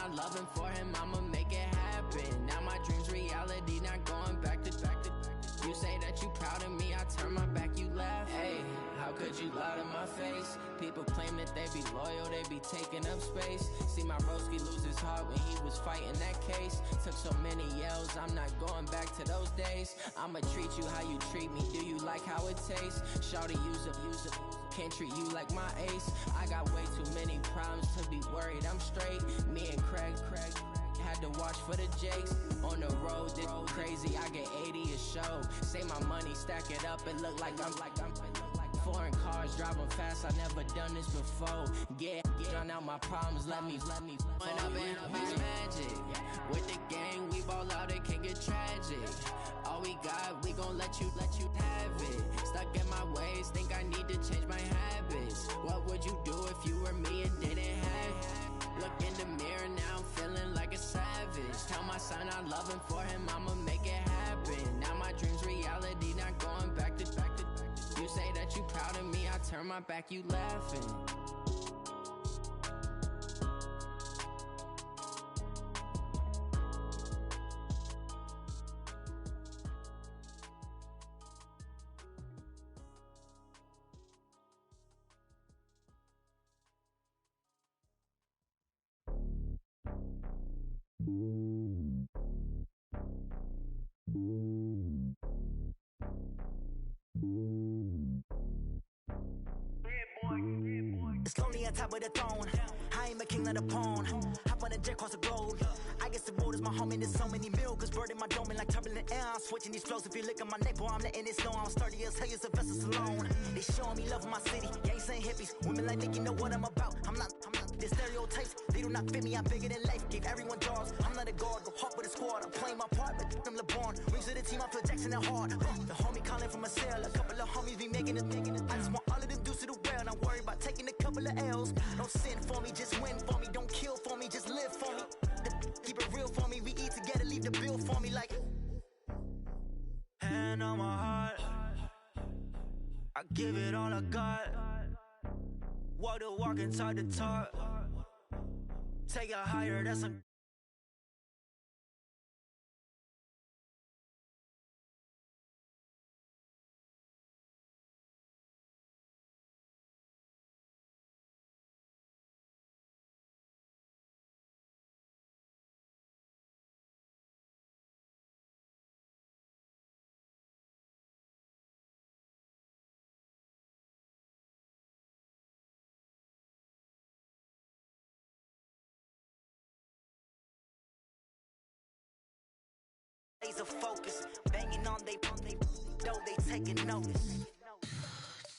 I'm loving for him, I'ma make it happen. Now my dream's reality, not going back to. You say that you proud of me, I turn my back, you laugh. Hey, how could you lie to my face? People claim that they be loyal, they be taking up space. See my broski lose his heart when he was fighting that case. Took so many yells, I'm not going back to those days. I'ma treat you how you treat me, do you like how it tastes? Shawty, use up, can't treat you like my ace. I got way too many problems to be worried, I'm straight. Me and Craig had to watch for the Jakes. On the road, this crazy, I get 80 a show. Say my money, stack it up, it look like I'm foreign cars, driving fast, I never done this before. Get drown out my problems, let me When up in it's magic. With the gang, we ball out, it can get tragic. All we got, we gon' let you have it. Stuck in my ways, think I need to change my habits. What would you do if you were me and didn't have it? Look in the mirror, now I'm feeling like a savage. Tell my son I'm loving for him, I'ma make it happen. Now my dream's reality, not going back to. You say that you proud of me, I turn my back, you laughing. It's lonely on top of the throne. I ain't a king, not a pawn. Hop on a jet, cross the road. I guess the road is my home, and there's so many milkers bird in my dome, and like turbulent air. I'm switching these flows. If you look at my neck, boy, I'm letting it snow. I'm sturdy as hell, as a vessel alone. They showing me love in my city. Gangs ain't hippies. Women like Nick, you know what I'm about. I'm not. The stereotypes, they do not fit me. I'm bigger than life. Gave everyone jobs. I'm not a guard. Go hard with a squad. I'm playing my part, but I'm LeBron. Rings to the team, I feel Jackson and hard. The homie calling from a cell. A couple of homies be making it. I just want all of them dudes to the well. Not worry about taking a couple of L's. Don't sin for me, just win for me. Don't kill for me, just live for me. Keep it real for me. We eat together, leave the bill for me like. Hand on my heart, I give it all I got. Walk the walk and talk the talk. Take it higher, that's a. Laser focus, banging on they though they taking notice.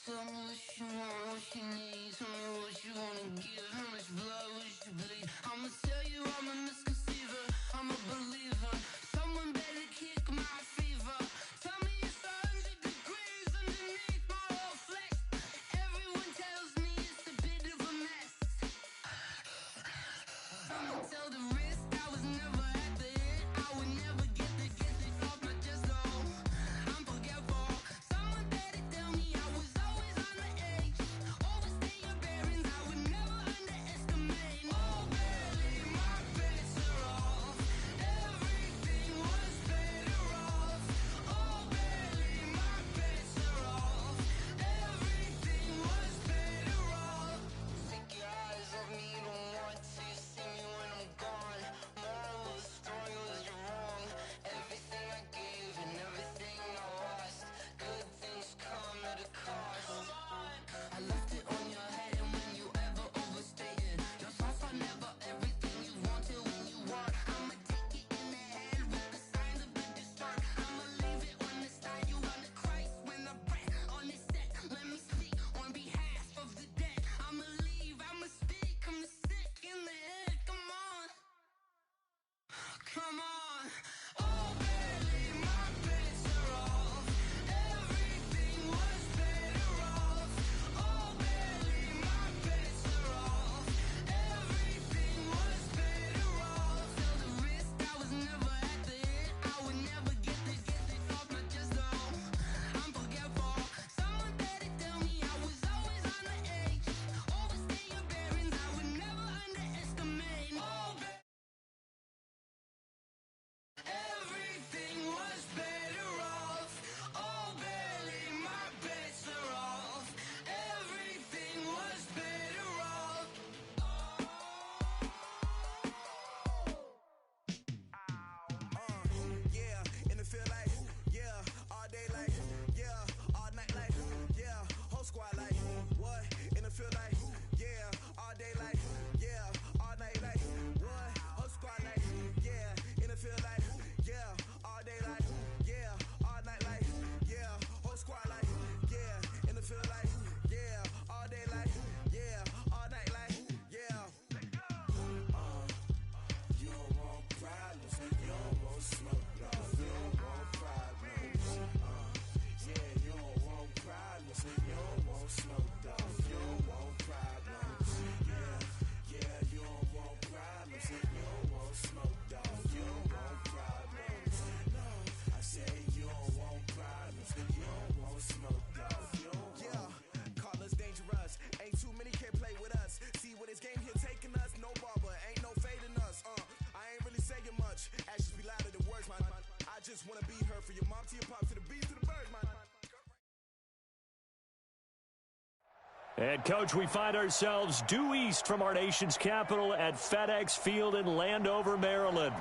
Tell me what you want, what you need. Tell me what you wanna give. How much blood would you bleed? I'ma tell you I'm a misconceiver, I'm a believer. Someone better kick my fever. Tell me it's 100 degrees underneath my whole flesh. Everyone tells me it's a bit of a mess. I'ma tell the risk I was never at the end. I would never get it off my chest though. I'm forgetful. Someone better tell me I was always on the edge. Overstay your bearings, I would never underestimate. And, Coach, we find ourselves due east from our nation's capital at FedEx Field in Landover, Maryland.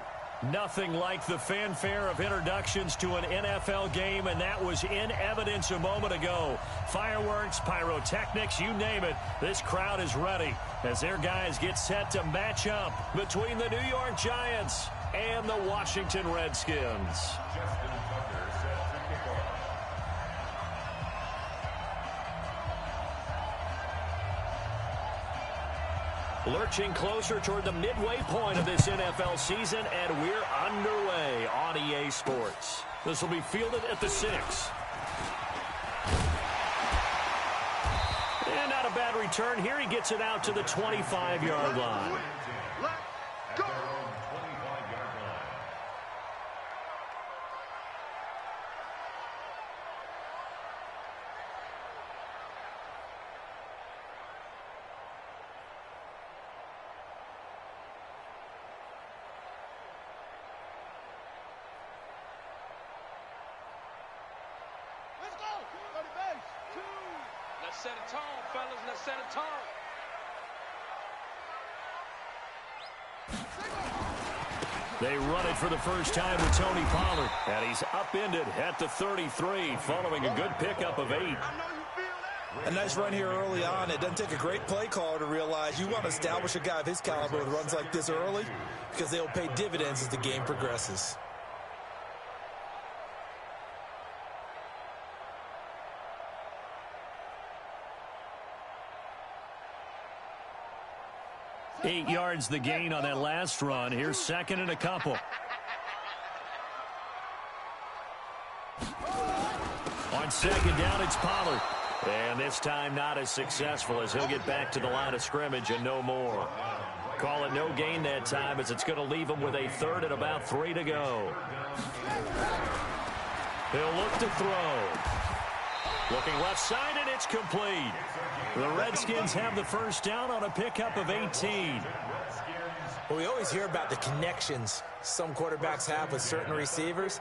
Nothing like the fanfare of introductions to an NFL game, and that was in evidence a moment ago. Fireworks, pyrotechnics, you name it. This crowd is ready as their guys get set to match up between the New York Giants and the Washington Redskins. Lurching closer toward the midway point of this NFL season, and we're underway on EA Sports. This will be fielded at the 6. And not a bad return here. He gets it out to the 25-yard line. Let's go! Let's set a tone, fellas. Let's set a tone. They run it for the first time with Tony Pollard. And he's upended at the 33 following a good pickup of 8. A nice run here early on. It doesn't take a great play caller to realize you want to establish a guy of his caliber with runs like this early because they'll pay dividends as the game progresses. Eight yards the gain on that last run. Here's second and a couple. On second down, it's Pollard. And this time not as successful as he'll get back to the line of scrimmage and no more. Call it no gain that time as it's going to leave him with a third and about 3 to go. He'll look to throw. Looking left side, and it's complete. The Redskins have the first down on a pickup of 18. Well, we always hear about the connections some quarterbacks have with certain receivers.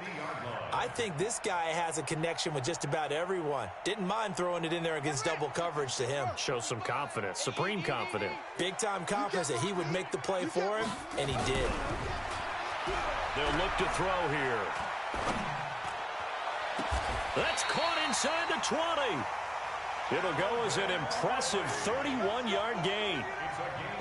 I think this guy has a connection with just about everyone. Didn't mind throwing it in there against double coverage to him. Shows some confidence, supreme confidence. Big-time confidence that he would make the play for him, and he did. They'll look to throw here. That's caught inside the 20. It'll go as an impressive 31-yard gain.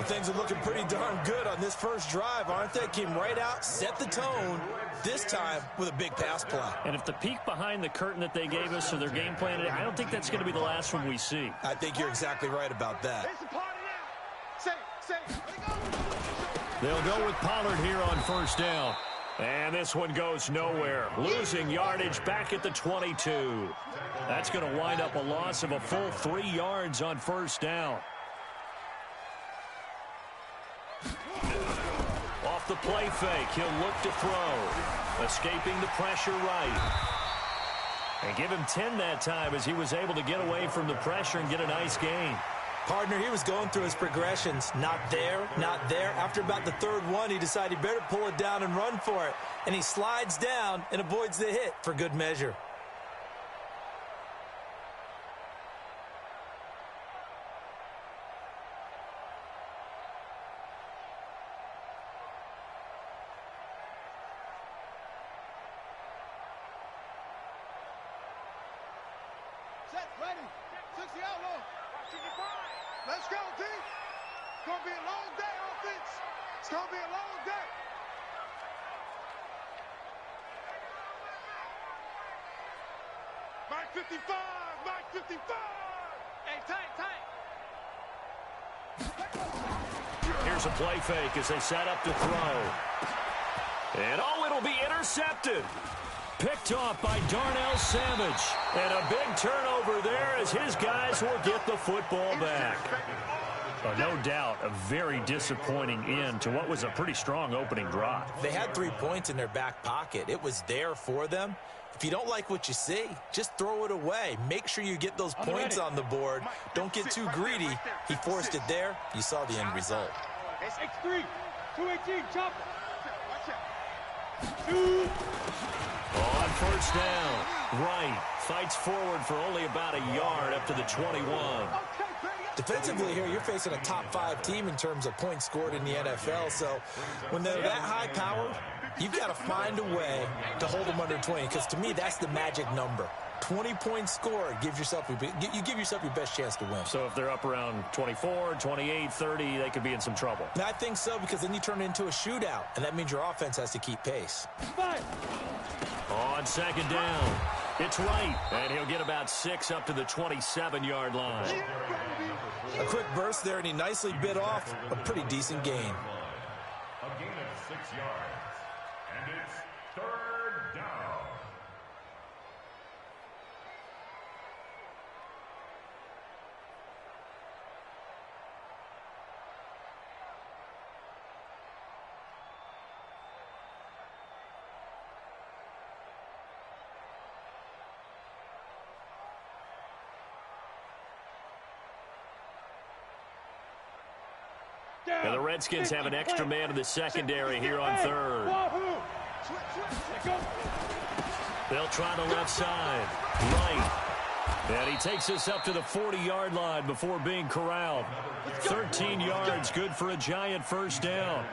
Things are looking pretty darn good on this first drive, aren't they? Came right out, set the tone, this time with a big pass play. And if the peek behind the curtain that they gave us or their game plan, I don't think that's going to be the last one we see. I think you're exactly right about that. They'll go with Pollard here on first down. And this one goes nowhere. Losing yardage back at the 22. That's going to wind up a loss of a full 3 yards on first down. Off the play fake, he'll look to throw. Escaping the pressure right. And give him 10 that time as he was able to get away from the pressure and get a nice gain. Partner, he was going through his progressions. Not there, not there. After about the third one, he decided he better pull it down and run for it. And he slides down and avoids the hit for good measure. Set, ready. 60 outlaw. Let's go, D. It's going to be a long day, offense. It's going to be a long day. Mike 55, Mike 55. Hey, tight. Here's a play fake as they set up to throw. And oh, it'll be intercepted. Picked off by Darnell Savage. And a big turnover there as his guys will get the football back. No doubt a very disappointing end to what was a pretty strong opening drive. They had 3 points in their back pocket. It was there for them. If you don't like what you see, just throw it away. Make sure you get those points on the board. Don't get too greedy. He forced it there. You saw the end result. X3, 218, chopper. On first down, Wright fights forward for only about a yard up to the 21. Defensively here, you're facing a top-5 team in terms of points scored in the NFL. So when they're that high-powered, you've got to find a way to hold them under 20, because to me, that's the magic number. 20 points scored, you give yourself your best chance to win. So if they're up around 24, 28, 30, they could be in some trouble. And I think so, because then you turn it into a shootout, and that means your offense has to keep pace. On second down, it's right, and he'll get about 6 up to the 27-yard line. A quick burst there, and he nicely bit off a pretty decent gain. A gain of 6 yards, and it's 3rd down. And the Redskins have an extra man in the secondary here on 3rd. They'll try the left side. Right. And he takes us up to the 40-yard line before being corralled. 13 yards, good for a giant first down.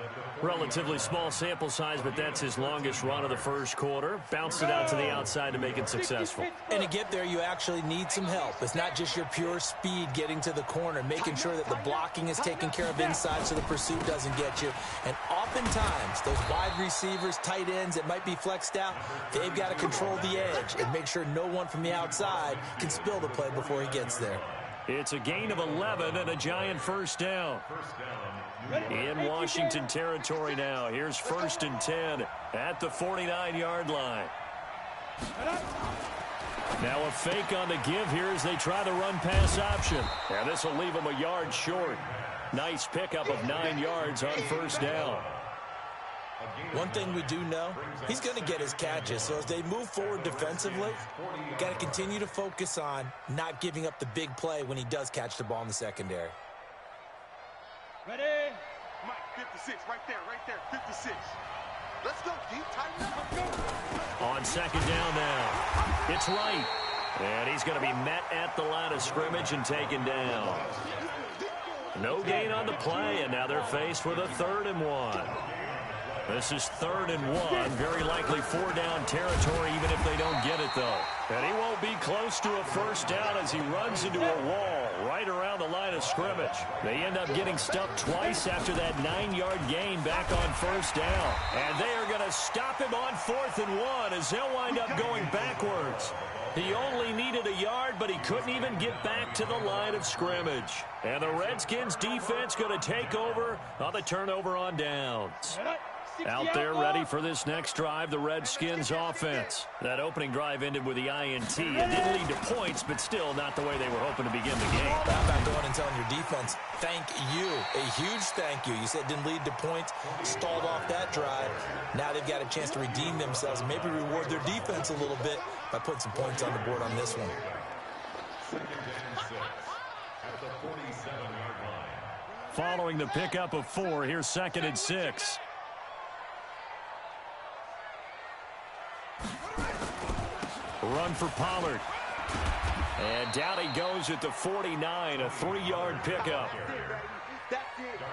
Relatively small sample size, but that's his longest run of the first quarter. Bounced it out to the outside to make it successful. And to get there, you actually need some help. It's not just your pure speed getting to the corner, making sure that the blocking is taken care of inside so the pursuit doesn't get you. And oftentimes, those wide receivers, tight ends that might be flexed out, they've got to control the edge and make sure no one from the outside can spill the play before he gets there. It's a gain of 11 and a giant first down. In Washington territory now. Here's 1st and 10 at the 49-yard line. Now a fake on the give here as they try the run-pass option. And this will leave them a yard short. Nice pickup of 9 yards on first down. One thing we do know, he's going to get his catches. So as they move forward defensively, got to continue to focus on not giving up the big play when he does catch the ball in the secondary. Ready? Mike, 56, right there, 56. Let's go, G, tighten up. On second down now, it's right. And he's going to be met at the line of scrimmage and taken down. No gain on the play, and now they're faced with a 3rd and 1. This is 3rd and 1, very likely 4-down territory even if they don't get it, though. And he won't be close to a first down as he runs into a wall right around the line of scrimmage. They end up getting stuffed twice after that 9-yard gain back on first down. And they are going to stop him on 4th and 1 as they'll wind up going backwards. He only needed a yard, but he couldn't even get back to the line of scrimmage. And the Redskins defense going to take over on the turnover on downs. Out there ready for this next drive, the Redskins offense. That opening drive ended with the INT. It didn't lead to points, but still not the way they were hoping to begin the game. How about going and telling your defense, thank you, a huge thank you. You said it didn't lead to points, stalled off that drive. Now they've got a chance to redeem themselves and maybe reward their defense a little bit by putting some points on the board on this one. 2nd and 6 at the 47-yard line. Following the pickup of 4, here's 2nd and 6. Run for Pollard. And down he goes at the 49, a 3-yard pickup.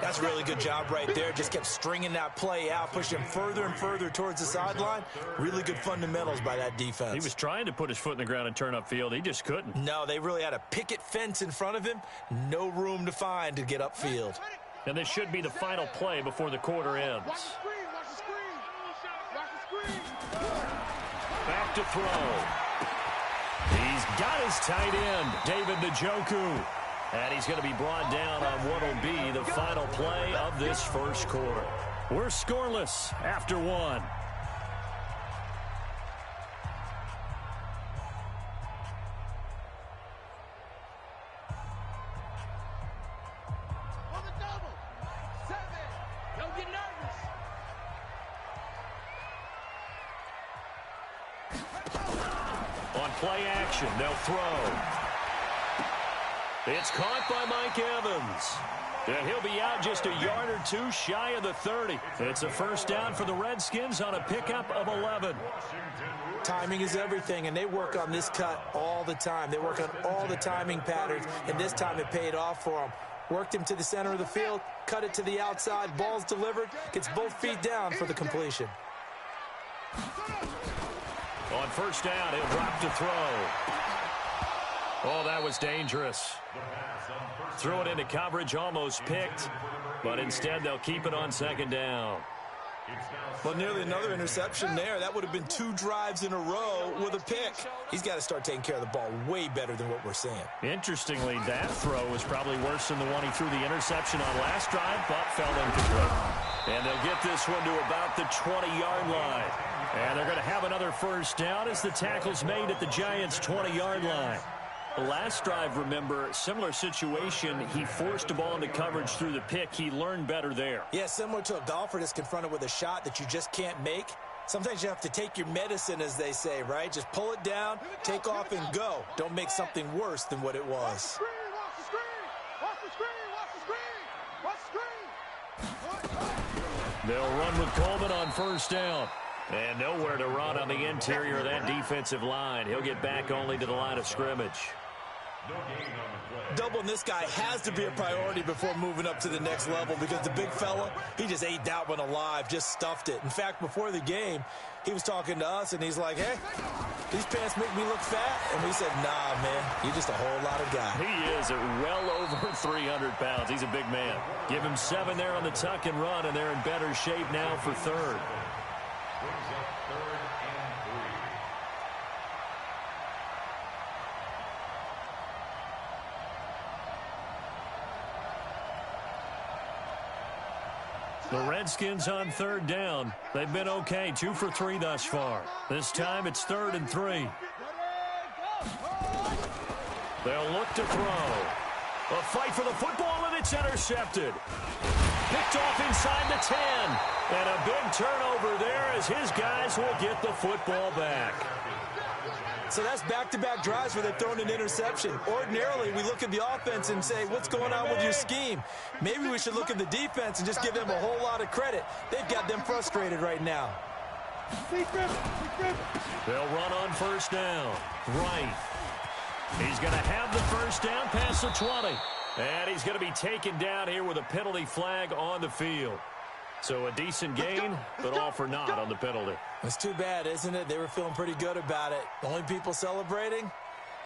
That's a really good job right there. Just kept stringing that play out, pushing him further and further towards the sideline. Really good fundamentals by that defense. He was trying to put his foot in the ground and turn upfield. He just couldn't. No, they really had a picket fence in front of him. No room to find to get upfield. And this should be the final play before the quarter ends. Back to throw. He's got his tight end, David Njoku. And he's going to be brought down on what will be the final play of this first quarter. We're scoreless after 1. On play action, they'll throw. It's caught by Mike Evans. And he'll be out just a yard or two shy of the 30. It's a first down for the Redskins on a pickup of 11. Timing is everything, and they work on this cut all the time. They work on all the timing patterns, and this time it paid off for them. Worked him to the center of the field, cut it to the outside, ball's delivered, gets both feet down for the completion. On first down, he'll drop to throw. Oh, that was dangerous. Threw it into coverage, almost picked, but instead they'll keep it on second down. Well, nearly another interception there. That would have been 2 drives in a row with a pick. He's got to start taking care of the ball way better than what we're seeing. Interestingly, that throw was probably worse than the one he threw the interception on last drive, but fell incomplete. And they'll get this one to about the 20-yard line. And they're going to have another first down as the tackle's made at the Giants' 20-yard line. The last drive, remember, similar situation. He forced the ball into coverage through the pick. He learned better there. Yeah, similar to a golfer that's confronted with a shot that you just can't make. Sometimes you have to take your medicine, as they say, right? Just pull it down, take off, and go. Don't make something worse than what it was. They'll run with Coleman on first down. And nowhere to run on the interior of that defensive line. He'll get back only to the line of scrimmage. Doubling this guy has to be a priority before moving up to the next level because the big fella, he just ate that one alive, just stuffed it. In fact, before the game, he was talking to us, and he's like, hey, these pants make me look fat. And we said, nah, man, you're just a whole lot of guy. He is at well over 300 pounds. He's a big man. Give him 7 there on the tuck and run, and they're in better shape now for third. The Redskins on third down. They've been okay, 2 for 3 thus far. This time it's 3rd and 3. They'll look to throw. A fight for the football, and it's intercepted. Picked off inside the 10. And a big turnover there as his guys will get the football back. So that's back-to-back drives where they've thrown an interception. Ordinarily, we look at the offense and say, what's going on with your scheme? Maybe we should look at the defense and just give them a whole lot of credit. They've got them frustrated right now. They'll run on first down. Right. He's going to have the first down past the 20. And he's going to be taken down here with a penalty flag on the field. So a decent gain, but all for naught on the penalty. It's too bad, isn't it? They were feeling pretty good about it. The only people celebrating,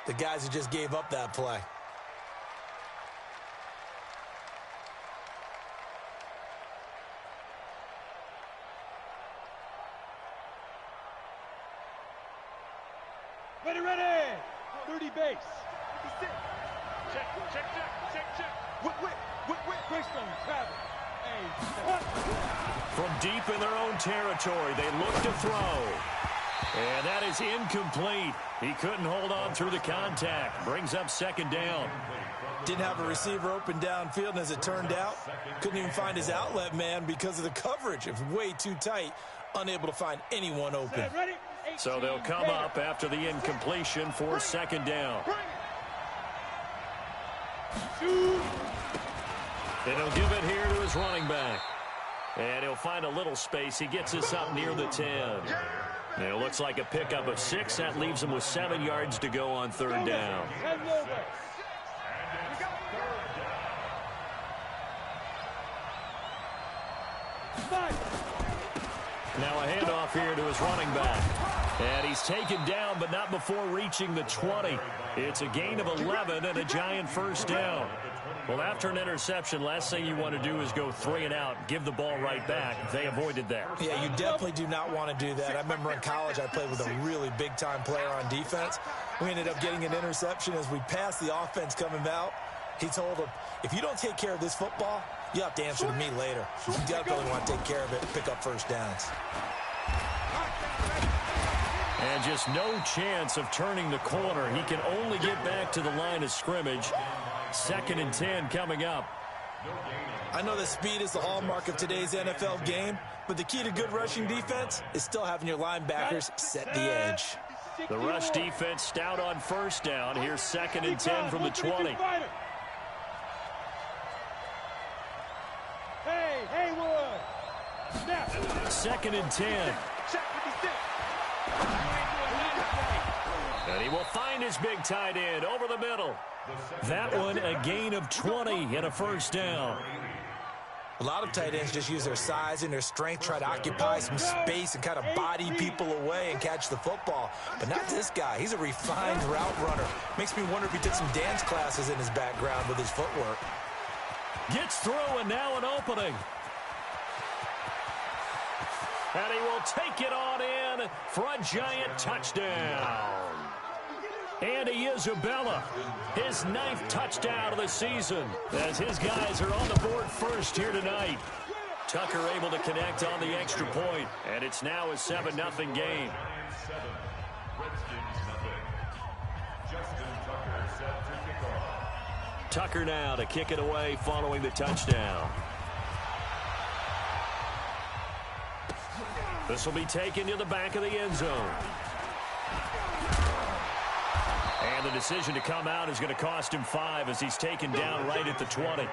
the guys who just gave up that play. Ready. 30 base. Check. Wait. Greystone, grab it. From deep in their own territory, they look to throw. And that is incomplete. He couldn't hold on through the contact. Brings up second down. Didn't have a receiver open downfield, and as it turned out, couldn't even find his outlet man because of the coverage. It was way too tight, unable to find anyone open. So they'll come up after the incompletion for second down. And he'll give it here to his running back. And he'll find a little space. He gets us up near the 10. And it looks like a pickup of 6. That leaves him with 7 yards to go on third down. Now a handoff here to his running back. And he's taken down, but not before reaching the 20. It's a gain of 11 and a Giant first down. Well, after an interception, last thing you want to do is go 3 and out, give the ball right back. They avoided that. Yeah, you definitely do not want to do that. I remember in college I played with a really big-time player on defense. We ended up getting an interception as we passed the offense coming out. He told him, if you don't take care of this football, you have to answer to me later. You definitely want to take care of it and pick up first downs. And just no chance of turning the corner. He can only get back to the line of scrimmage. 2nd and 10 coming up. I know that speed is the hallmark of today's NFL game, but the key to good rushing defense is still having your linebackers set the edge. The rush defense stout on first down. Here's 2nd and 10 from the 20. 2nd and 10. And he will find his big tight end over the middle. That one a gain of 20 and a first down. A lot of tight ends just use their size and their strength, try to occupy some space and kind of body people away and catch the football. But not this guy. He's a refined route runner. Makes me wonder if he took some dance classes in his background with his footwork. Gets through and now an opening. And he will take it on in for a giant touchdown. Andy Isabella, his 9th touchdown of the season, as his guys are on the board first here tonight. Tucker able to connect on the extra point, and it's now a 7-0 game. Tucker now to kick it away following the touchdown. This will be taken to the back of the end zone. And the decision to come out is going to cost him 5 as he's taken down right at the 20. At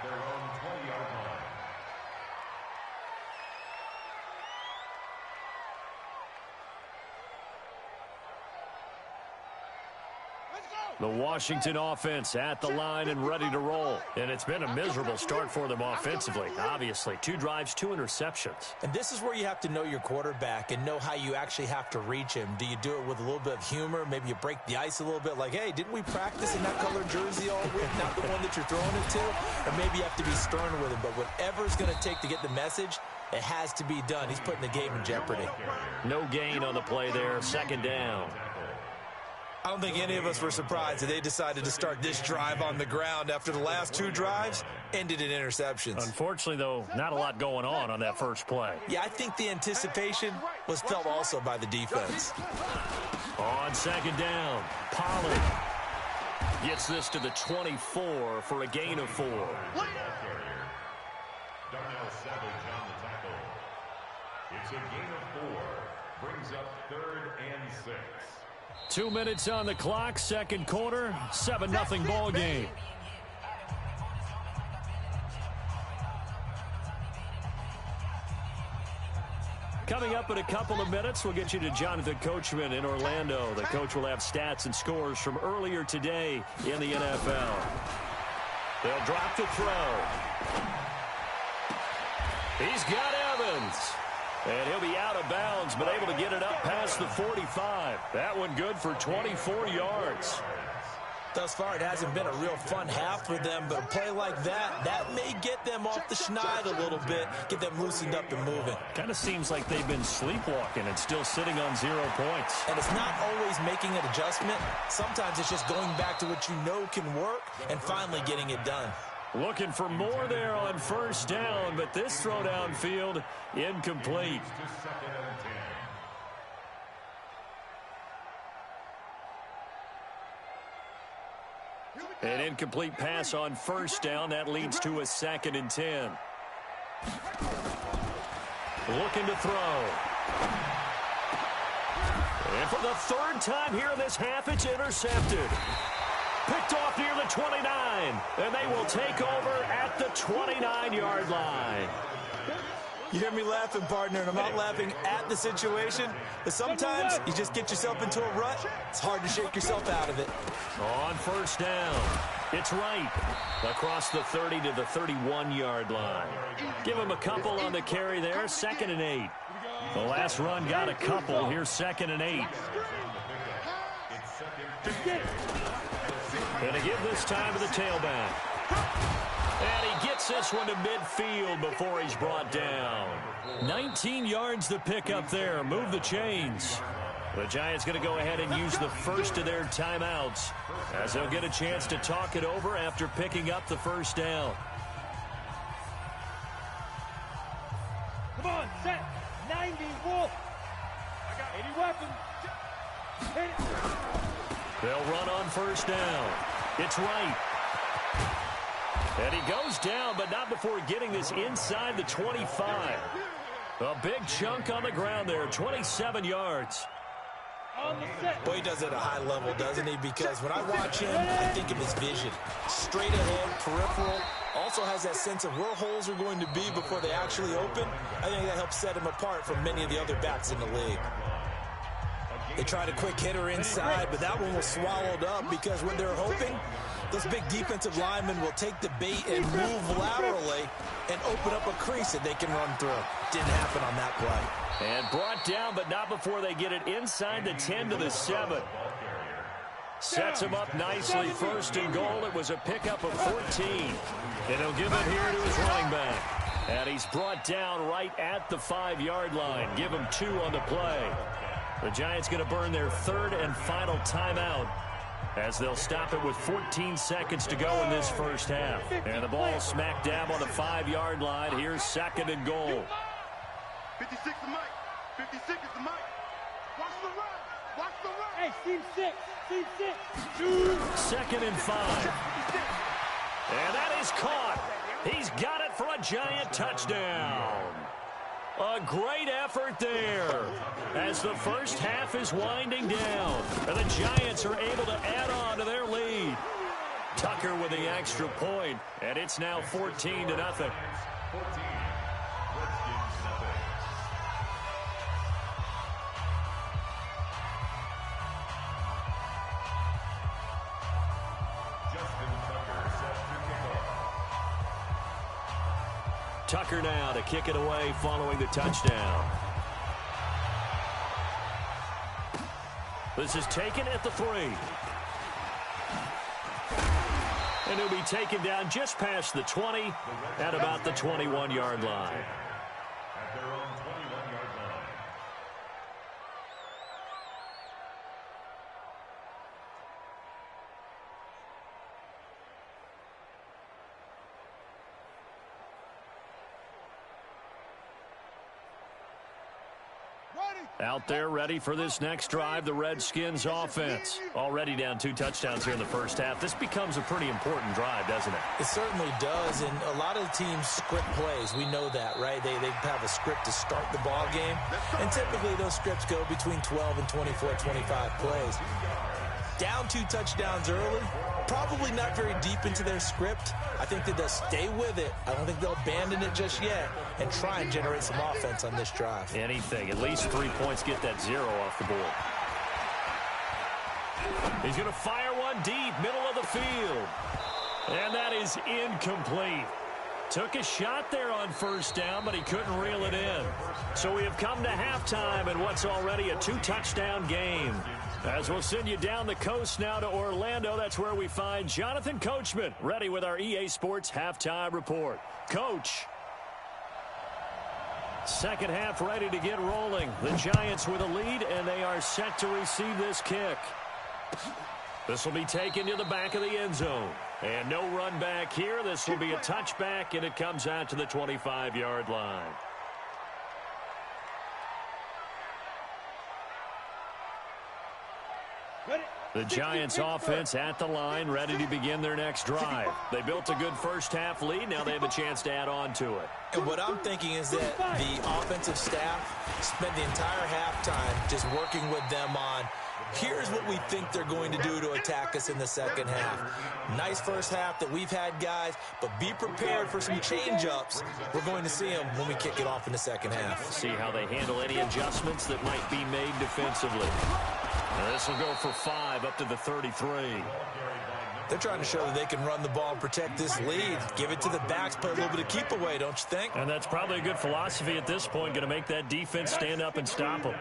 their own 20-yard line. The Washington offense at the line and ready to roll. And it's been a miserable start for them offensively. Obviously, 2 drives, 2 interceptions. And this is where you have to know your quarterback and know how you actually have to reach him. Do you do it with a little bit of humor? Maybe you break the ice a little bit like, hey, didn't we practice in that colored jersey all week? Not the one that you're throwing it to? Or maybe you have to be stern with him. But whatever it's going to take to get the message, it has to be done. He's putting the game in jeopardy. No gain on the play there. 2nd down. I don't think any of us were surprised that they decided to start this drive on the ground after the last 2 drives ended in interceptions. Unfortunately, though, not a lot going on that first play. Yeah, I think the anticipation was felt also by the defense. On 2nd down, Pollard gets this to the 24 for a gain of 4. Darnell Savage on the tackle. It's a gain of 4. Brings up 3rd and 6. 2 minutes on the clock, 2nd quarter, 7-0 ball game. Coming up in a couple of minutes, we'll get you to Jonathan Coachman in Orlando. The coach will have stats and scores from earlier today in the NFL. They'll drop to throw. He's got Evans. And he'll be out of bounds, but able to get it up past the 45. That one good for 24 yards. Thus far, it hasn't been a real fun half for them, but a play like that may get them off the schneid a little bit, get them loosened up and moving. Kind of seems like they've been sleepwalking and still sitting on 0 points. And it's not always making an adjustment. Sometimes it's just going back to what you know can work and finally getting it done. Looking for more there on 1st down, but this throw downfield incomplete. An incomplete pass on 1st down. That leads to a 2nd and 10. Looking to throw. And for the 3rd time here in this half, it's intercepted. Picked off near the 29, and they will take over at the 29-yard line. You hear me laughing, partner, and I'm not laughing at the situation, but sometimes you just get yourself into a rut. It's hard to shake yourself out of it. On 1st down, it's right across the 30 to the 31-yard line. Give him a couple on the carry there, 2nd and 8. The last run got a couple. Here's 2nd and 8. And to give this time to the tailback. And he gets this one to midfield before he's brought down. 19 yards to pick up there. Move the chains. The Giants going to go ahead and use the first of their timeouts as they'll get a chance to talk it over after picking up the 1st down. Come on, set. 90, Wolf. I got 80 weapons. Hit it. They'll run on 1st down. It's right. And he goes down, but not before getting this inside the 25. A big chunk on the ground there, 27 yards. Boy, he does it at a high level, doesn't he? Because when I watch him, I think of his vision. Straight ahead, peripheral, Also has that sense of where holes are going to be before they actually open. I think that helps set him apart from many of the other backs in the league. They tried a quick hitter inside, but that one was swallowed up because what they're hoping, those big defensive linemen will take the bait and move laterally and open up a crease that they can run through. Didn't happen on that play. And brought down, but not before they get it inside the 10 to the 7. Sets him up nicely. First and goal. It was a pickup of 14. And he'll give it here to his running back. And he's brought down right at the 5-yard line. Give him 2 on the play. The Giants going to burn their 3rd and final timeout as they'll stop it with 14 seconds to go in this first half. And the ball smack dab on the 5-yard line. Here's 2nd and goal. 56 the mic. 56 is the mic. Watch the run. Watch the run. Hey, team 6. Team 6. 2nd and 5. And that is caught. He's got it for a Giant touchdown. A great effort there as the first half is winding down. And the Giants are able to add on to their lead. Tucker with the extra point, and it's now 14-0. Tucker now to kick it away following the touchdown. This is taken at the 3. And he'll be taken down just past the 20 at about the 21-yard line. At their own 21-yard line. Out there ready for this next drive, the Redskins offense. Already down 2 touchdowns here in the first half. This becomes a pretty important drive, doesn't it? It certainly does, and a lot of the teams script plays. We know that, right? They have a script to start the ball game, and typically those scripts go between 12 and 24, 25 plays. Down 2 touchdowns early, probably not very deep into their script. I think that they'll stay with it. I don't think they'll abandon it just yet and try and generate some offense on this drive. Anything. At least 3 points, get that 0 off the board. He's going to fire one deep, middle of the field. And that is incomplete. Took a shot there on first down, but he couldn't reel it in. So we have come to halftime in what's already a 2-touchdown game. As we'll send you down the coast now to Orlando, that's where we find Jonathan Coachman, ready with our EA Sports Halftime Report. Coach. Second half ready to get rolling. The Giants with a lead, and they are set to receive this kick. This will be taken to the back of the end zone. And no run back here. This will be a touchback, and it comes out to the 25-yard line. The Giants offense at the line, ready to begin their next drive. They built a good first half lead. Now they have a chance to add on to it. And what I'm thinking is that the offensive staff spent the entire halftime just working with them on, here's what we think they're going to do to attack us in the second half. Nice first half that we've had, guys, but be prepared for some change-ups. We're going to see them when we kick it off in the second half. See how they handle any adjustments that might be made defensively. This will go for 5 up to the 33. They're trying to show that they can run the ball and protect this lead. Give it to the backs, play a little bit of keep away, don't you think? And that's probably a good philosophy at this point, going to make that defense stand up and stop them.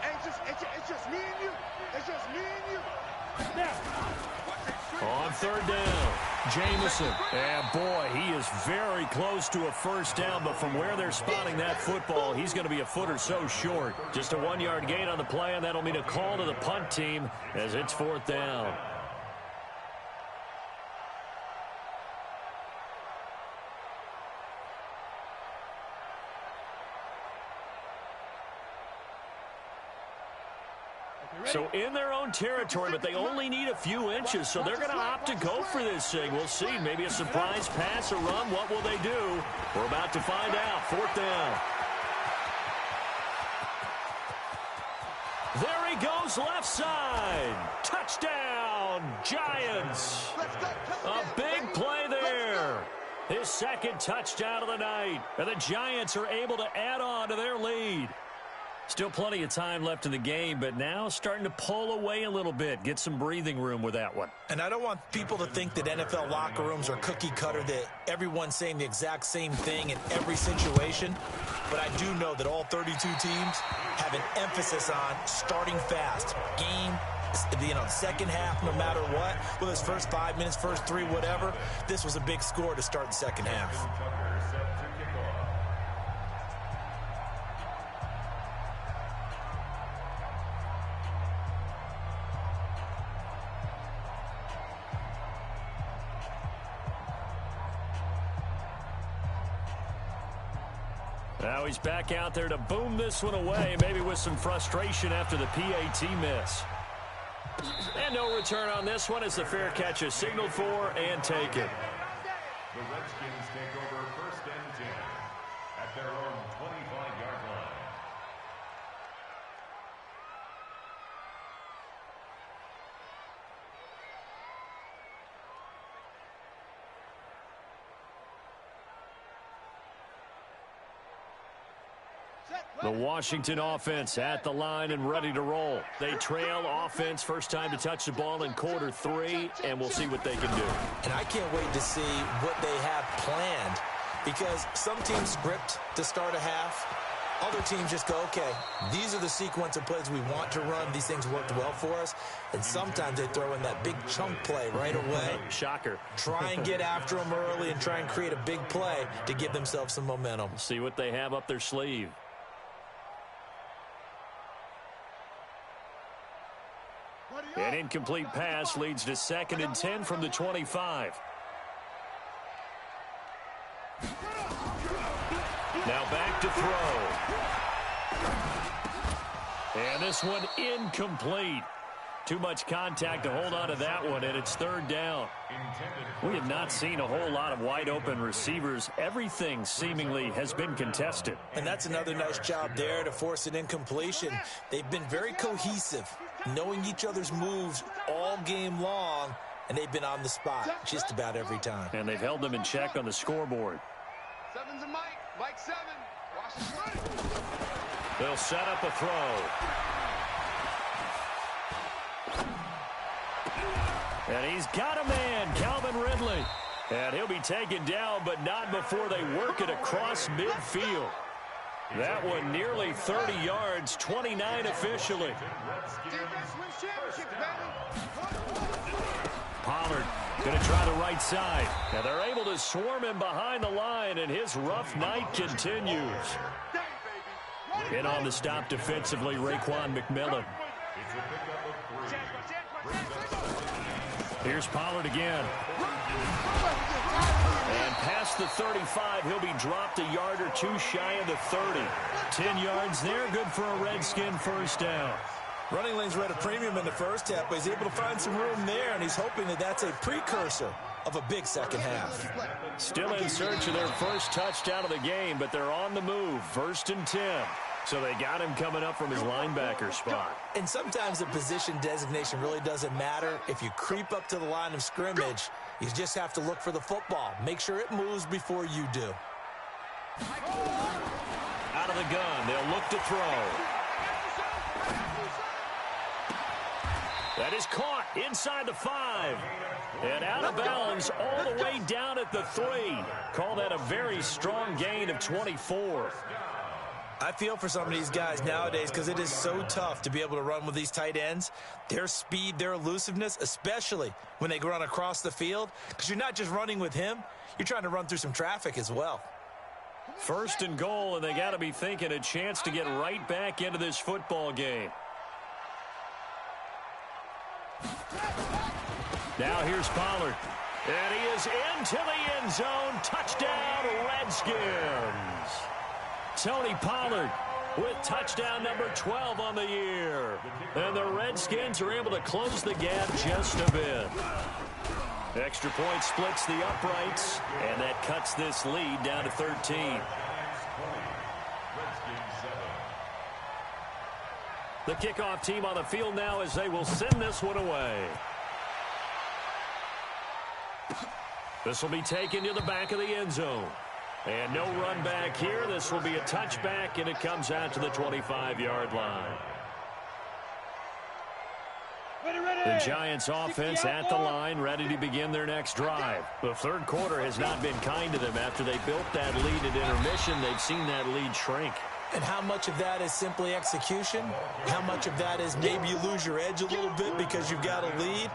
It's just me and you. It's just me and you. On third down, Jamison. And boy, he is very close to a first down, but from where they're spotting that football, he's going to be a foot or so short. Just a 1-yard gain on the play, and that'll mean a call to the punt team as it's 4th down. So in their own territory, but they only need a few inches, so they're going to opt to go for this thing. We'll see. Maybe a surprise pass or run. What will they do? We're about to find out. 4th down. There he goes left side. Touchdown, touchdown, Giants. A big play there. His second touchdown of the night. And the Giants are able to add on to their lead. Still plenty of time left in the game, but now starting to pull away a little bit. Get some breathing room with that one. And I don't want people to think that NFL locker rooms are cookie cutter, that everyone's saying the exact same thing in every situation. But I do know that all 32 teams have an emphasis on starting fast. Second half, no matter what. Whether it's first 5 minutes, first 3, whatever. This was a big score to start the second half. Now he's back out there to boom this one away, maybe with some frustration after the PAT miss. And no return on this one as the fair catch is signaled for and taken. The Redskins take over 1st and 10 at their own 25-yard line. The Washington offense at the line and ready to roll. They trail offense, first time to touch the ball in quarter 3, and we'll see what they can do. And I can't wait to see what they have planned, because some teams script to start a half. Other teams just go, okay, these are the sequence of plays we want to run. These things worked well for us. And sometimes they throw in that big chunk play right away. Shocker. Try and get after them early and try and create a big play to give themselves some momentum. See what they have up their sleeve. An incomplete pass leads to 2nd and 10 from the 25. Now back to throw. And this one incomplete. Too much contact to hold on to that one, and it's 3rd down. We have not seen a whole lot of wide-open receivers. Everything seemingly has been contested. And that's another nice job there to force an incompletion. They've been very cohesive, knowing each other's moves all game long, and they've been on the spot just about every time. And they've held them in check on the scoreboard. 7's a Mike. Mike 7. Washington. They'll set up a throw. And he's got a man, Calvin Ridley. And he'll be taken down, but not before they work it across midfield. That one nearly 30 yards, 29 officially. Pollard going to try the right side. And they're able to swarm him behind the line, and his rough night continues. In on the stop defensively, Raekwon McMillan. Here's Pollard again. And past the 35, he'll be dropped a yard or two shy of the 30. 10 yards there, good for a Redskin first down. Running lanes were at a premium in the first half, but he's able to find some room there, and he's hoping that that's a precursor of a big second half. Still in search of their first touchdown of the game, but they're on the move. 1st and 10. So they got him coming up from his linebacker spot. And sometimes the position designation really doesn't matter. If you creep up to the line of scrimmage, you just have to look for the football. Make sure it moves before you do. Out of the gun, they'll look to throw. That is caught inside the 5. And out of bounds all the way down at the 3. Call that a very strong gain of 24. I feel for some of these guys nowadays because it is so tough to be able to run with these tight ends. Their speed, their elusiveness, especially when they run across the field, because you're not just running with him, you're trying to run through some traffic as well. 1st and goal, and they got to be thinking a chance to get right back into this football game. Now here's Pollard. And he is into the end zone. Touchdown, Redskins. Tony Pollard with touchdown number 12 on the year. And the Redskins are able to close the gap just a bit. Extra point splits the uprights, and that cuts this lead down to 13. The kickoff team on the field now as they will send this one away. This will be taken to the back of the end zone. And no run back here. This will be a touchback, and it comes out to the 25-yard line. The Giants offense at the line, ready to begin their next drive. The third quarter has not been kind to them. After they built that lead at intermission, they've seen that lead shrink. And how much of that is simply execution? How much of that is maybe you lose your edge a little bit because you've got a lead?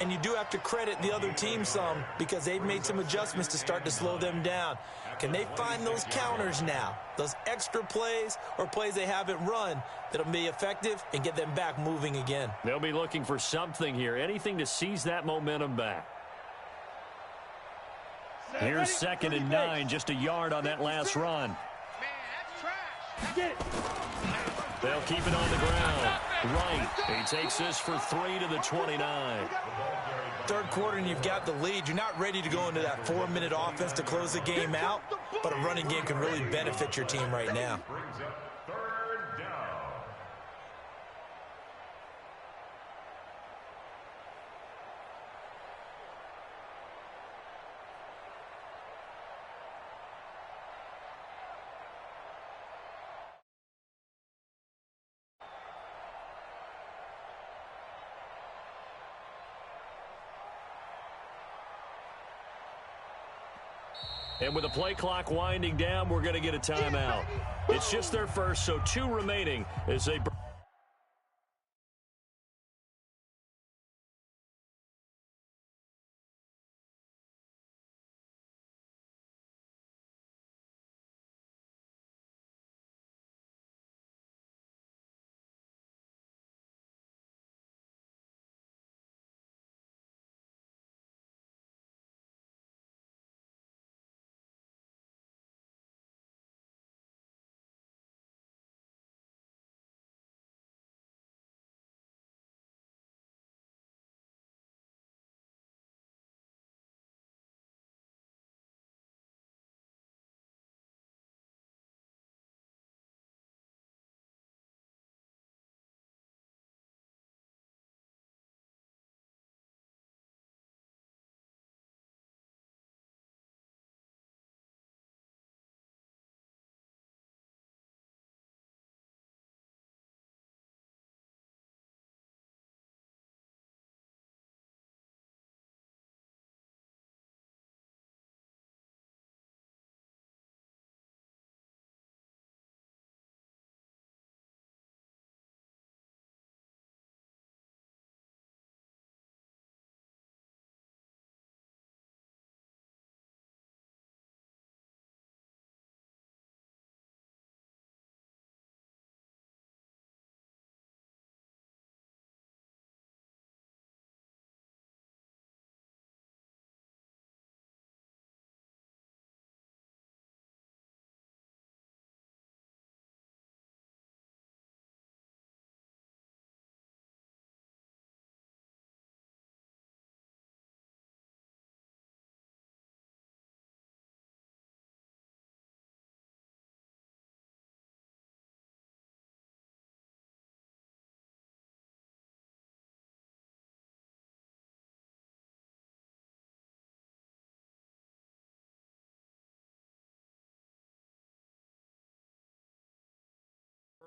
And you do have to credit the other team some because they've made some adjustments to start to slow them down. Can they find those counters now, those extra plays or plays they haven't run that'll be effective and get them back moving again? They'll be looking for something here, anything to seize that momentum back. Here's 2nd and 9, just a yard on that last run. Man, that's trash. They'll keep it on the ground. Right. He takes this for 3 to the 29. Third quarter and you've got the lead. You're not ready to go into that 4-minute offense to close the game out, but a running game can really benefit your team right now. Brings up 3rd down. And with the play clock winding down, we're going to get a timeout. It's just their first, so 2 remaining as they...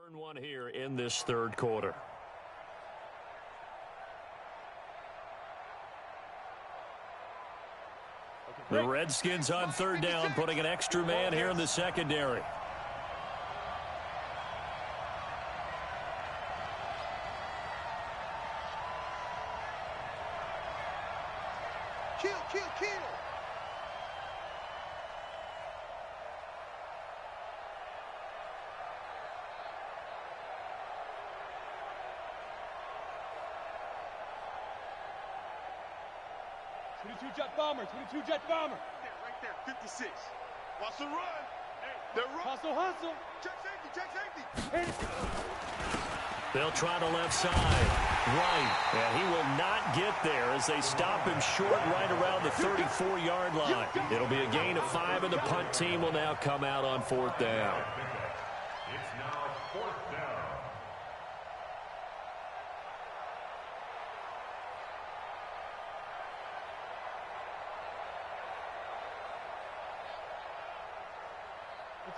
Turn one here in this third quarter. The Redskins on 3rd down, putting an extra man here in the secondary. Kill, kill, kill. Jet bomber, 22 jet bomber. Right there, 56. Watch the run. They're run. Hustle. Check safety. They'll try the left side. Right. And he will not get there as they stop him short right around the 34-yard line. It'll be a gain of 5, and the punt team will now come out on 4th down. It's now 4th down.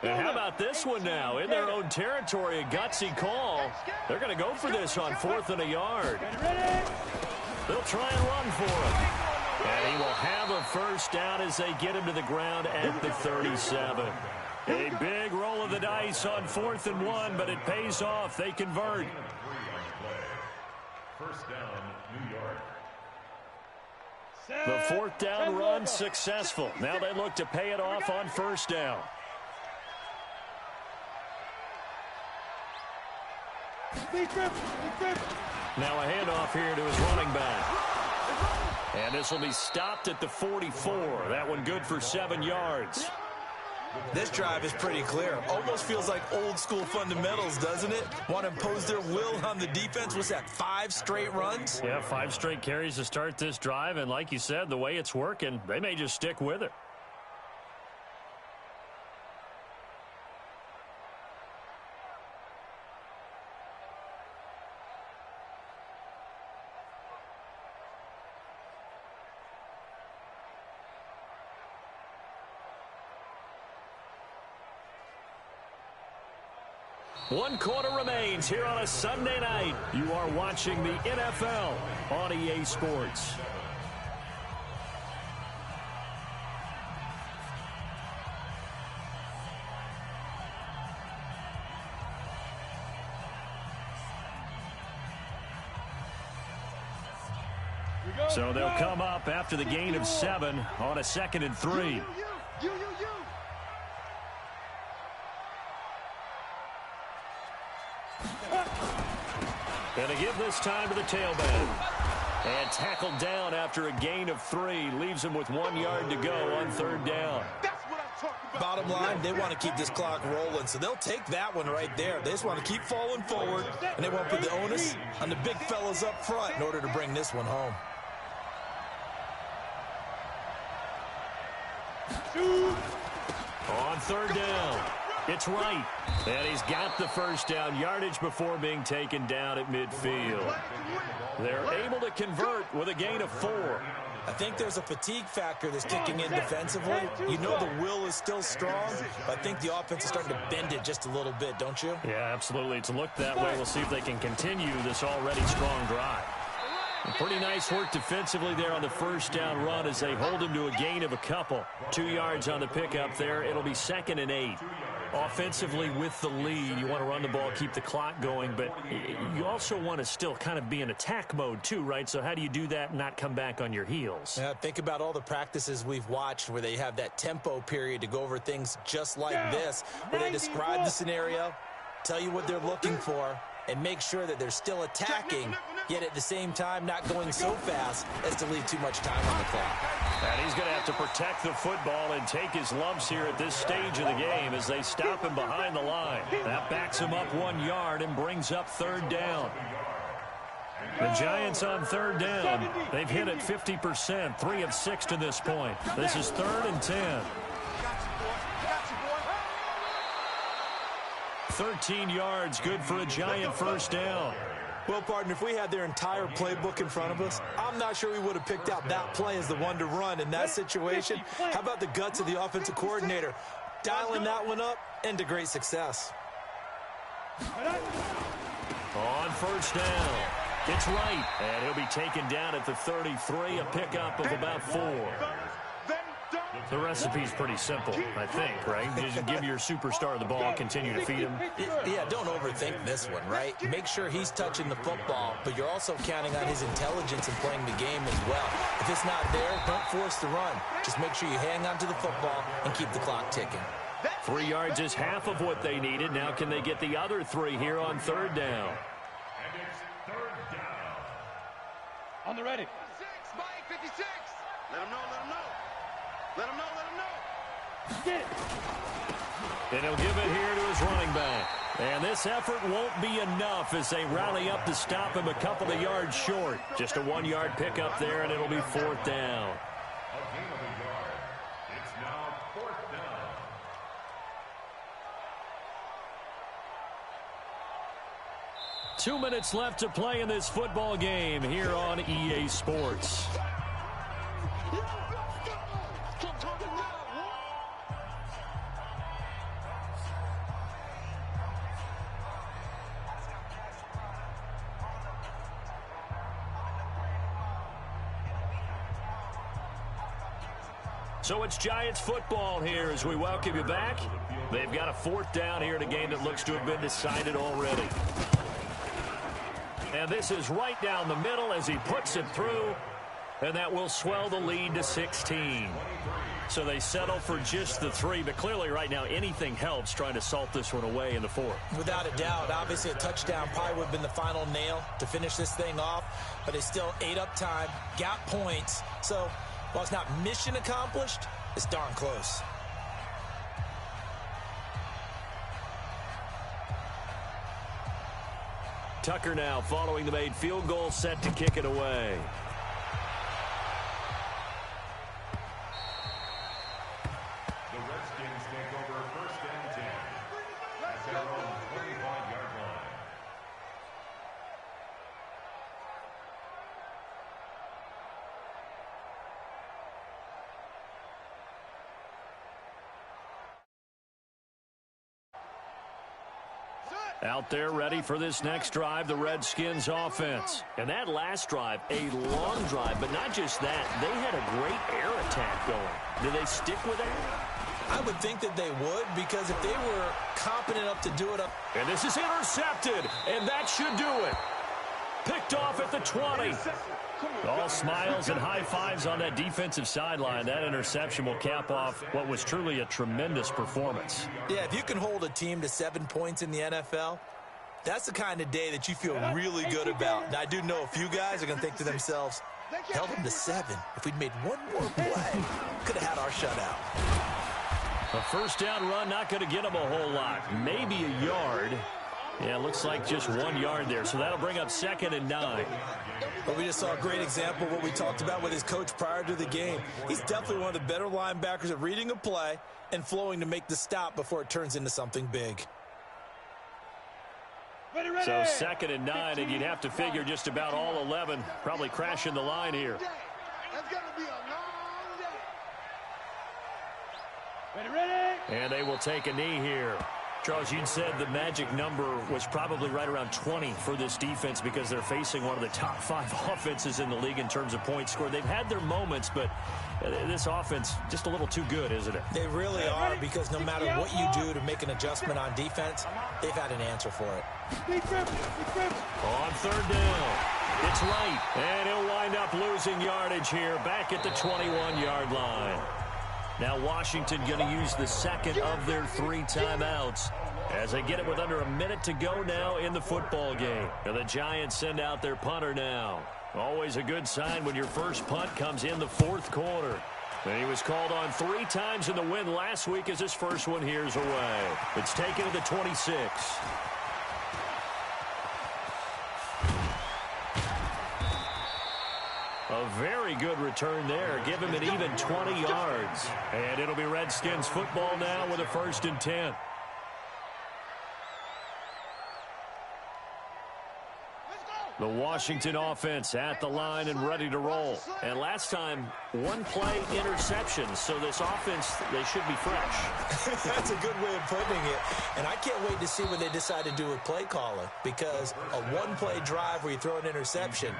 And how about this one now? In their own territory, a gutsy call. They're going to go for this on 4th and a yard. They'll try and run for it. And he will have a first down as they get him to the ground at the 37. A big roll of the dice on 4th and 1, but it pays off. They convert. First down, New York. The 4th down run successful. Now they look to pay it off on first down. Now a handoff here to his running back. And this will be stopped at the 44. That one good for 7 yards. This drive is pretty clear. Almost feels like old school fundamentals, doesn't it? Want to impose their will on the defense. What's that, 5 straight runs? Yeah, 5 straight carries to start this drive. And like you said, the way it's working, they may just stick with it. One quarter remains here on a Sunday night. You are watching the NFL on EA Sports. So they'll come up after the gain of 7 on a 2nd and 3. And to give this time to the tailback. And tackled down after a gain of 3. Leaves him with 1 yard to go on 3rd down. Bottom line, they want to keep this clock rolling, so they'll take that one right there. They just want to keep falling forward, and they want to put the onus on the big fellas up front in order to bring this one home. On 3rd down, it's right. And he's got the first down yardage before being taken down at midfield. They're able to convert with a gain of 4. I think there's a fatigue factor that's kicking in defensively. You know the will is still strong, but I think the offense is starting to bend it just a little bit, don't you? Yeah, absolutely. It's looked that way. We'll see if they can continue this already strong drive. Pretty nice work defensively there on the first down run as they hold him to a gain of a couple. 2 yards on the pickup there. It'll be 2nd and 8. Offensively with the lead, you want to run the ball, keep the clock going, but you also want to still kind of be in attack mode too, right? So how do you do that and not come back on your heels? Yeah, think about all the practices we've watched where they have that tempo period to go over things just like this, where they describe the scenario, tell you what they're looking for, and make sure that they're still attacking, yet at the same time not going so fast as to leave too much time on the clock. And he's going to have to protect the football and take his lumps here at this stage of the game as they stop him behind the line. That backs him up 1 yard and brings up 3rd down. The Giants on 3rd down. They've hit it 50%, 3 of 6 to this point. This is 3rd and 10. 13 yards, good for a Giant first down. Well, partner, if we had their entire playbook in front of us, I'm not sure we would have picked out that play as the one to run in that situation. How about the guts of the offensive coordinator? Dialing that one up into great success. On first down, it's right, and he'll be taken down at the 33, a pickup of about 4. The recipe's pretty simple, I think, right? You just give your superstar the ball, continue to feed him. Yeah, don't overthink this one, right? Make sure he's touching the football, but you're also counting on his intelligence in playing the game as well. If it's not there, don't force the run. Just make sure you hang on to the football and keep the clock ticking. 3 yards is half of what they needed. Now can they get the other 3 here on 3rd down? And it's 3rd down. On the ready. 56, Mike, 56. Let him know, let him know. Let him know, let him know. Get it. And he'll give it here to his running back. And this effort won't be enough as they rally up to stop him a couple of yards short. Just a 1 yard pickup there, and it'll be 4th down. A gain of a yard. It's now 4th down. Two minutes left to play in this football game here on EA Sports. So it's Giants football here as we welcome you back. They've got a 4th down here in a game that looks to have been decided already. And this is right down the middle as he puts it through, and that will swell the lead to 16. So they settle for just the 3, but clearly right now anything helps trying to salt this one away in the 4th. Without a doubt, obviously a touchdown probably would have been the final nail to finish this thing off, but it's still 8 up time, got points. So while it's not mission accomplished, it's darn close. Tucker now following the made field goal, set to kick it away. The Redskins take over 1st and 10 at their own 25-yard line. Out there ready for this next drive, the Redskins offense. And that last drive, a long drive, but not just that. They had a great air attack going. Do they stick with that? I would think that they would, because if they were competent enough to do it up. And this is intercepted, and that should do it. Picked off at the 20. All smiles and high fives on that defensive sideline. That interception will cap off what was truly a tremendous performance. Yeah, if you can hold a team to 7 points in the NFL, that's the kind of day that you feel really good about. And I do know a few guys are going to think to themselves, held them to 7. If we'd made one more play, could have had our shutout. A 1st down run, not going to get them a whole lot. Maybe a yard. Yeah, it looks like just 1 yard there. So that'll bring up 2nd and 9. But we just saw a great example of what we talked about with his coach prior to the game. He's definitely one of the better linebackers at reading a play and flowing to make the stop before it turns into something big. So 2nd and 9, and you'd have to figure just about all 11 probably crashing the line here. That's going to be a long day. Ready? And they will take a knee here. Charles, you said the magic number was probably right around 20 for this defense because they're facing one of the top 5 offenses in the league in terms of points scored. They've had their moments, but this offense just a little too good, isn't it? They really are, because no matter what you do to make an adjustment on defense, they've had an answer for it. On 3rd down, it's right, and he'll wind up losing yardage here back at the 21-yard line. Now Washington going to use the 2nd of their 3 timeouts as they get it with under a minute to go now in the football game. And the Giants send out their punter now. Always a good sign when your first punt comes in the 4th quarter. And he was called on 3 times in the win last week as his first one here's away. It's taken to the 26. A very good return there. Give him an even 20 yards. And it'll be Redskins football now with a 1st and 10. The Washington offense at the line and ready to roll. And last time, 1 play interception. So this offense, they should be fresh. That's a good way of putting it. And I can't wait to see what they decide to do with play calling, because a 1-play drive where you throw an interception,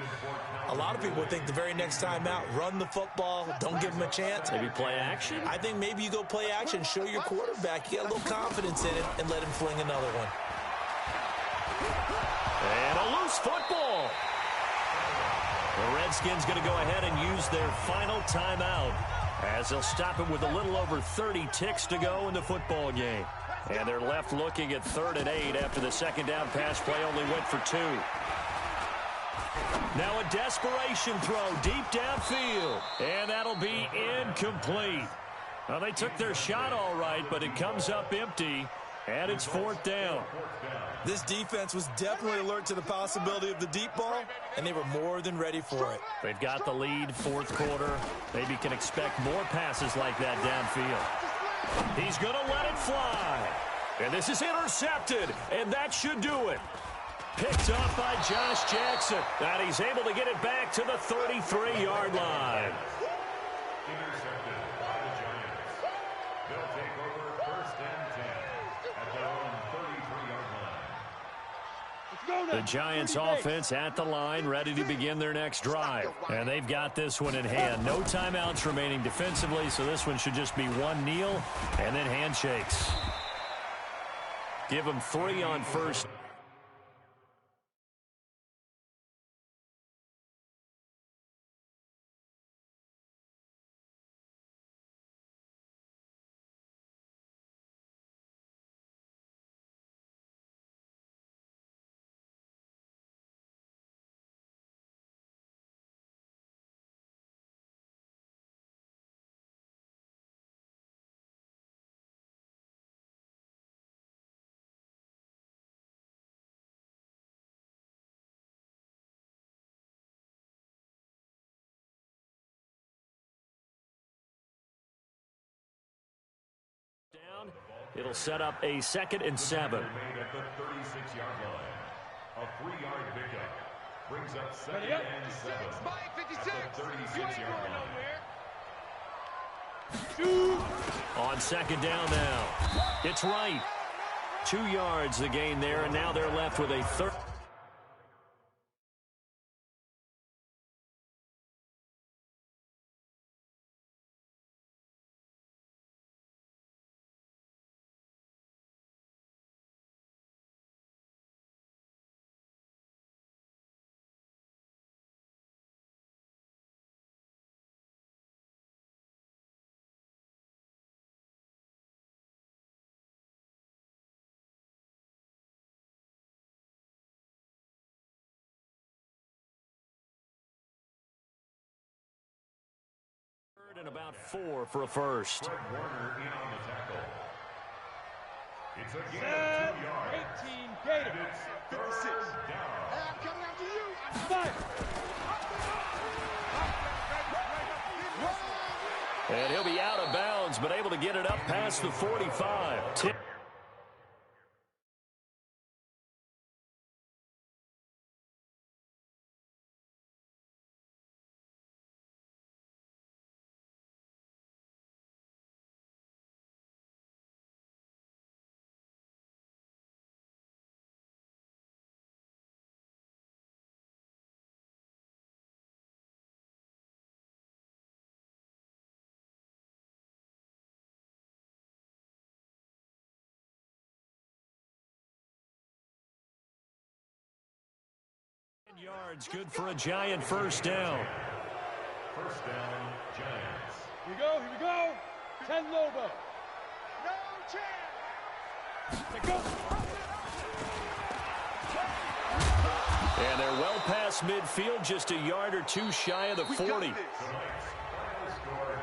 a lot of people think the very next time out, run the football, don't give them a chance. Maybe play action? I think maybe you go play action, show your quarterback, you get a little confidence in it, and let him fling another one. And a loose football. The Redskins going to go ahead and use their final timeout as they'll stop it with a little over 30 ticks to go in the football game. And they're left looking at 3rd and 8 after the 2nd down pass play only went for 2. Now a desperation throw deep downfield. And that'll be incomplete. Well, they took their shot all right, but it comes up empty. And it's 4th down. This defense was definitely alert to the possibility of the deep ball, and they were more than ready for it. They've got the lead, 4th quarter. Maybe can expect more passes like that downfield. He's going to let it fly. And this is intercepted, and that should do it. Picked up by Josh Jackson. And he's able to get it back to the 33-yard line. Intercepted by the Giants. They'll take over 1st and 10 at their own 33-yard line. The Giants offense at the line, ready to begin their next drive. And they've got this one in hand. No timeouts remaining defensively, so this one should just be one kneel and then handshakes. Give them 3 on first. Down. It'll set up a 2nd and 7. At the 36-yard line. A 3-yard pickup brings up 2nd and 7. At the 36-yard line. On 2nd down now. It's right. 2 yards the gain there, and now they're left with a 3rd. And about 4 for a first. Fred Warner in on the tackle. It's a gain of 2 yards. 18 Gator. And it's 3rd down. Hey, I'm coming after you. And he'll be out of bounds, but able to get it up past the 45. Yards, good for a Giant first down. First down, Giants. Here we go. 10 Lobo. No chance. Let's go. And they're well past midfield, just a yard or 2 shy of the 40. Tonight's final score,